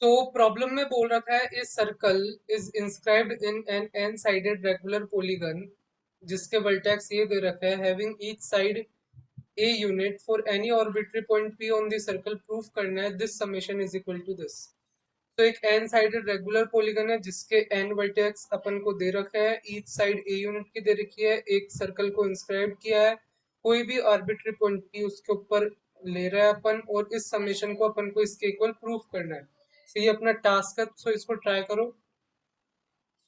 तो प्रॉब्लम में बोल रखा है इस circle is inscribed in an n sided regular polygon जिसके वर्टेक्स ये दे रखा है having each side a unit for any arbitrary point P on the circle proof करना है this summation is equal to this. तो एक एन साइडेड रेगुलर पॉलीगन है जिसके एन वर्टेक्स अपन को दे रखे हैं, ईच साइड ए यूनिट की दे रखी है, एक सर्कल को इंस्क्राइब किया है, कोई भी आर्बिट्री पॉइंट पी उसके ऊपर ले रहा है अपन, और इस समेशन को अपन को इसके इक्वल प्रूफ करना है। तो ये अपना टास्क है, सो इसको ट्राई करो।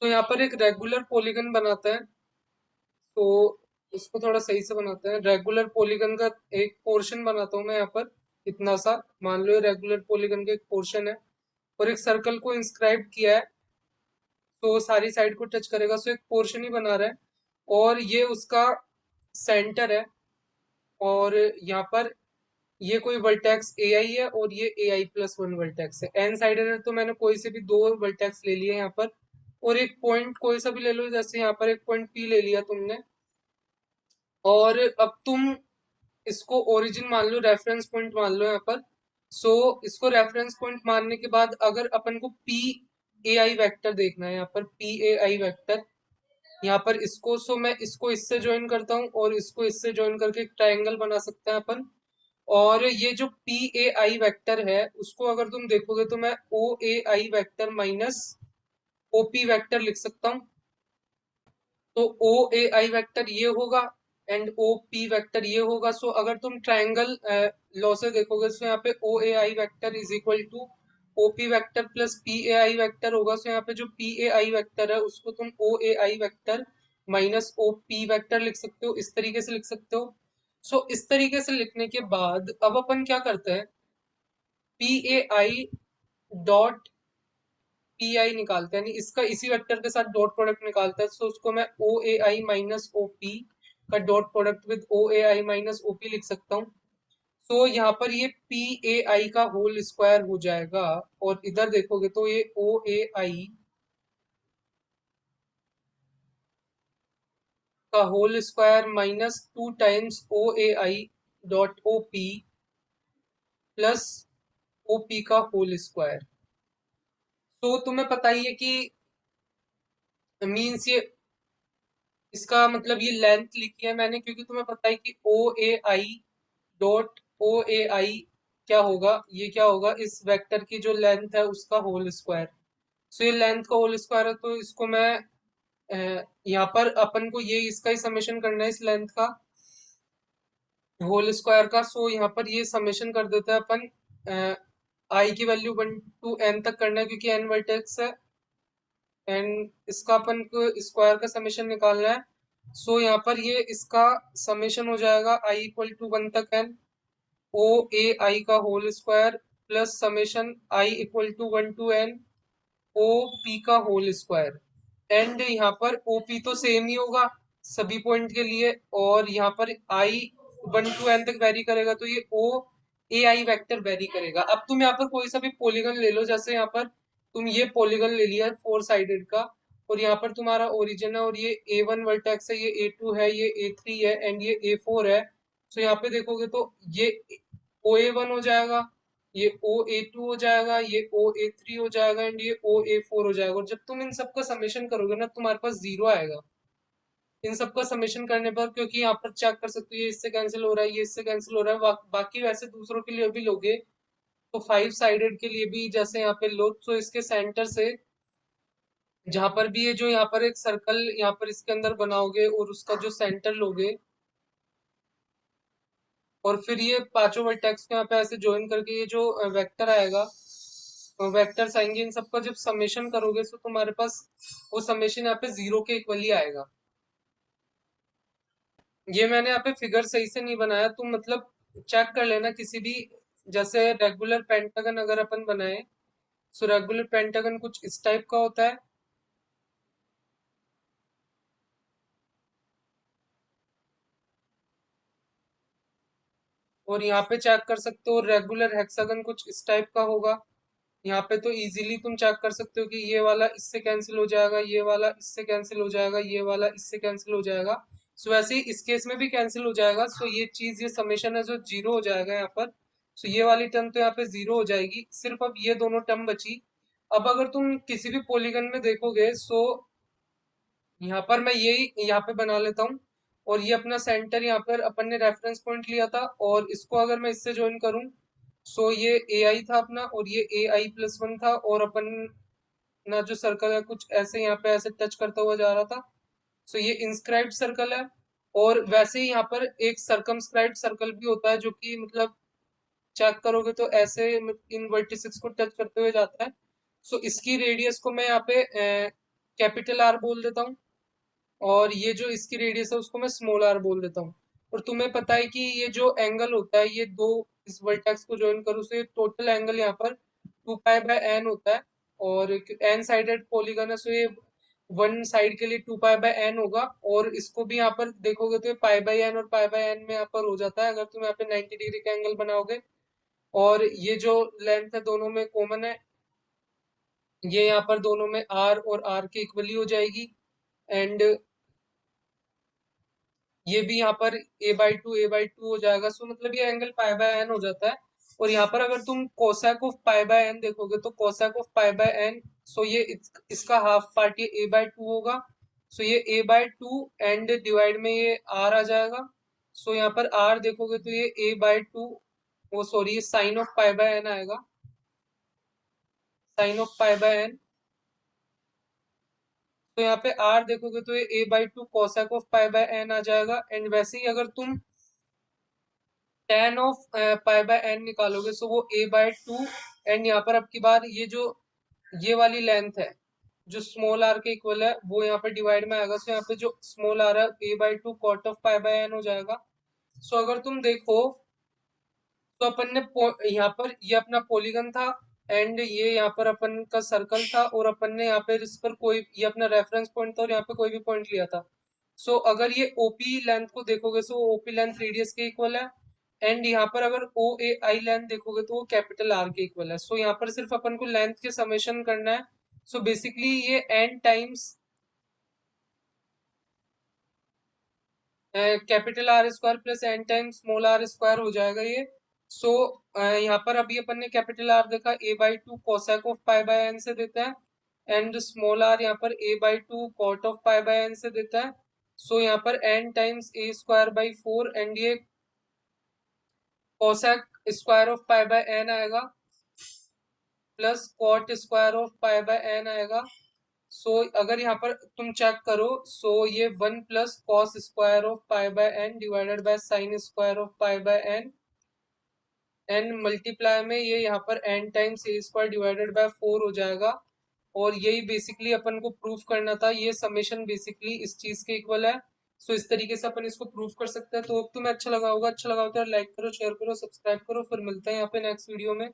तो यहाँ पर एक रेगुलर पॉलीगन बनाता है, तो इसको थोड़ा सही से बनाते हैं। रेगुलर पॉलीगन का एक पोर्शन बनाता हूँ मैं यहाँ पर, इतना सा मान लो ये रेगुलर पॉलीगन का एक पोर्शन है, और एक सर्कल को इंस्क्राइब किया है तो सारी साइड को टच करेगा, सो एक पोर्शन ही बना रहा है, और ये उसका सेंटर है। और यहाँ पर ये कोई वर्टेक्स ए आई है और ये ए आई प्लस वन वर्टेक्स है, एन साइडेड है तो मैंने कोई से भी दो वर्टेक्स ले लिए यहाँ पर, और एक पॉइंट कोई सा भी ले लो, जैसे यहाँ पर एक पॉइंट पी ले लिया तुमने। और अब तुम इसको ओरिजिन मान लो, रेफरेंस पॉइंट मान लो यहाँ पर। सो इसको रेफरेंस पॉइंट मानने के बाद अगर अपन को पी ए आई वैक्टर देखना है, यहाँ पर पी ए आई वैक्टर, यहाँ पर इसको, सो मैं इसको इससे ज्वाइन करता हूँ और इसको इससे ज्वाइन करके एक ट्रायंगल बना सकते हैं अपन। और ये जो पी ए आई वैक्टर है उसको अगर तुम देखोगे तो मैं O A I vector minus O P vector लिख सकता हूँ। तो ओ ए आई वेक्टर ये होगा एंड ओ पी वेक्टर ये होगा। सो अगर तुम ट्रायंगल लॉ से देखोगे तो यहाँ पे O A I vector is equal to O P vector plus P A I vector होगा। सो यहाँ पे जो पी ए आई वेक्टर है उसको तुम O A I vector minus O P vector लिख सकते हो, इस तरीके से लिख सकते हो। सो इस तरीके से लिखने के बाद अब अपन क्या करते हैं, P A I dot P I निकालते हैं, यानी इसका इसी वेक्टर के साथ डॉट प्रोडक्ट निकालता है। सो उसको मैं O A I minus O P का dot product with O A I minus O P लिख सकता हूँ। सो यहाँ पर ये पी ए आई का होल स्क्वायर हो जाएगा, और इधर देखोगे तो ये ओ ए आई का whole square minus two times O A I dot O P plus O P का होल स्क्वायर। तो तुम्हें पता ही है कि मीन्स ये, इसका मतलब ये लेंथ लिखी है मैंने क्योंकि तुम्हें पता है कि ओ A I dot O A आई क्या होगा, ये क्या होगा, इस वेक्टर की जो लेंथ है उसका होल स्क्वायर। सो ये लेंथ का होल स्क्वायर है, तो इसको मैं यहाँ पर अपन को ये इसका ही समेशन करना है, इस लेंथ का होल स्क्वायर का। सो यहाँ पर ये समेशन कर देते हैं अपन, आई की वैल्यू वन टू एन तक करना है क्योंकि एन वर्टेक्स है, एंड इसका अपन को स्क्वायर का समेशन निकालना है। सो यहाँ पर ये इसका समेशन हो जाएगा आई इक्वल टू वन तक एन ओ ए आई का whole square plus summation I equal to one to n O P का होल स्क्वायर। एंड यहाँ पर ओ पी तो सेम ही होगा सभी पॉइंट के लिए, और यहाँ पर आई वन टू एन तक वेरी करेगा, तो ये ओ ए आई वेक्टर वेरी करेगा। अब तुम यहाँ पर कोई सा भी पॉलीगन ले लो, जैसे यहाँ पर तुम ये पॉलीगन ले लिया फोर साइडेड का, और यहाँ पर तुम्हारा ओरिजिन है, और ये ए वन वर्टेक्स है, ये ए टू है, ये ए थ्री है, एंड ये ए फोर है। तो यहाँ पे देखोगे तो ये ओ ए वन हो जाएगा, ये ओ ए टू हो जाएगा, ये ओ ए थ्री हो जाएगा, एंड ये ओ ए फोर हो जाएगा। और जब तुम इन सबका समेशन करोगे ना तुम्हारे पास जीरो आएगा इन सबका समेशन करने पर, क्योंकि यहाँ पर चेक कर सकते हो ये इससे कैंसिल हो रहा है, ये इससे कैंसिल हो रहा है। बाकी वैसे दूसरों के लिए भी लोगे तो फाइव साइडेड के लिए भी जैसे यहाँ पे लो, तो इसके सेंटर से जहां पर भी ये जो यहाँ पर एक सर्कल यहाँ पर इसके अंदर बनाओगे और उसका जो सेंटर लोगे, और फिर ये पांचों वर्टेक्स को यहाँ पे ऐसे ज्वाइन करके ये जो वेक्टर आएगा, वेक्टर्स आएंगे, इन सबका जब समेशन करोगे तो तुम्हारे पास वो समेशन यहाँ पे जीरो के इक्वली आएगा। ये मैंने यहाँ पे फिगर सही से नहीं बनाया, तुम मतलब चेक कर लेना किसी भी, जैसे रेगुलर पेंटागन अगर अपन बनाए, सो रेगुलर पेंटागन कुछ इस टाइप का होता है, और यहाँ पे चेक कर सकते हो रेगुलर हेक्सागन कुछ इस टाइप का होगा। यहाँ पे तो इजीली तुम चेक कर सकते हो कि ये वाला इससे कैंसिल हो जाएगा, ये वाला इससे कैंसिल हो जाएगा, ये वाला इससे कैंसिल हो जाएगा। सो वैसे ही इस केस में भी कैंसिल हो जाएगा। सो ये चीज, ये समेशन है जो जीरो हो जाएगा यहाँ पर। सो ये वाली टर्म तो यहाँ पे जीरो हो जाएगी, सिर्फ अब ये दोनों टर्म बची। अब अगर तुम किसी भी पॉलीगन में देखोगे, सो यहाँ पर मैं यही यहाँ पे बना लेता हूँ, और ये अपना सेंटर यहाँ पर अपन ने रेफरेंस पॉइंट लिया था, और इसको अगर मैं इससे ज्वाइन करूँ, सो ये ए आई था अपना, और ये AI+1 था, और अपन ना जो सर्कल है कुछ ऐसे यहाँ पे ऐसे टच करता हुआ जा रहा था। सो ये इंस्क्राइब्ड सर्कल है। और वैसे ही यहाँ पर एक सर्कमस्क्राइब्ड सर्कल भी होता है, जो कि मतलब चेक करोगे तो ऐसे इन वर्टिसेस को टच करते हुए जाता है। सो इसकी रेडियस को मैं यहाँ पे कैपिटल आर बोल देता हूँ, और ये जो इसकी रेडियस है उसको मैं स्मॉल आर बोल देता हूँ। और तुम्हें पता है कि ये जो एंगल होता है, ये दो इस वर्टेक्स को ज्वाइन करूँ, तो ये टोटल एंगल यहाँ पर 2 पाई बाय एन होता है। और एन साइडेड पॉलीगन है, सो ये वन साइड के लिए 2 पाई बाय एन होगा। और इसको भी यहाँ पर देखोगे तो ये पाई बाय एन और पाई बाय एन में यहाँ पर हो जाता है, अगर तुम यहाँ पे 90 डिग्री का एंगल बनाओगे। और ये जो लेंथ है दोनों में कॉमन है, ये यहाँ पर दोनों में आर और आर के इक्वली हो जाएगी। एंड ये भी यहाँ पर a/2 हो जाएगा। सो मतलब ये एंगल पाई बाय एन हो जाता है। और यहाँ पर अगर तुम cosec of pi by N देखोगे, तो cosec of pi by N, so ये इसका हाफ पार्ट ये a/2 होगा। सो ये a/2 एंड डिवाइड में ये r आ जाएगा। सो यहाँ पर r देखोगे तो ये a/2, वो सॉरी ये sine of pi by N आएगा, sine of pi by N. तो यहाँ पे r देखोगे तो ये a/2 cosec of pi by N आ जाएगा। एंड वैसे ही अगर तुम tan of pi by N निकालोगे, सो वो a/2। एंड यहाँ पर अब की बार ये जो ये वाली लेंथ है जो स्मॉल आर के इक्वल है, वो यहाँ पे डिवाइड में आएगा। सो यहाँ पे जो स्मॉल आर है a/2 cot of pi by n हो जाएगा। सो अगर तुम देखो, तो अपन ने यहाँ पर ये अपना पॉलीगन था, एंड ये यहाँ पर अपन का सर्कल था, और अपन ने यहाँ पे इस पर कोई ये अपना रेफरेंस पॉइंट था, और यहाँ पे कोई भी पॉइंट लिया था। सो अगर ये ओपी लेंथ को देखोगे, सो ओपी लेंथ रेडियस के इक्वल है। एंड यहाँ पर अगर ओ ए आई लेंथ देखोगे, तो वो कैपिटल आर के इक्वल है। सो यहाँ पर सिर्फ अपन को लेंथ के समेशन करना है। सो बेसिकली ये n times capital R square plus n time small r square हो जाएगा ये। सो यहाँ पर अभी अपन ने कैपिटल आर देखा a/2 cosec of pi by N से देता है, एंड स्मॉल आर यहाँ पर a/2 cot of pi by N से देता है। सो यहाँ पर N times a² by 4, and ये cosec square of pi by N आएगा, plus cot square of pi by N आएगा। सो अगर यहाँ पर तुम चेक करो, सो ये 1 plus cos square of pi by n divided by sine square of pi by n, n multiply में ये यहाँ पर N times a² divided by 4 हो जाएगा। और यही बेसिकली अपन को प्रूफ करना था, ये समेशन बेसिकली इस चीज के इक्वल है। सो इस तरीके से अपन इसको प्रूफ कर सकते हैं। तो होप तुम्हें अच्छा लगा होगा, अच्छा लगा हो तो लाइक करो, शेयर करो, सब्सक्राइब करो। फिर मिलते हैं यहाँ पे नेक्स्ट वीडियो में।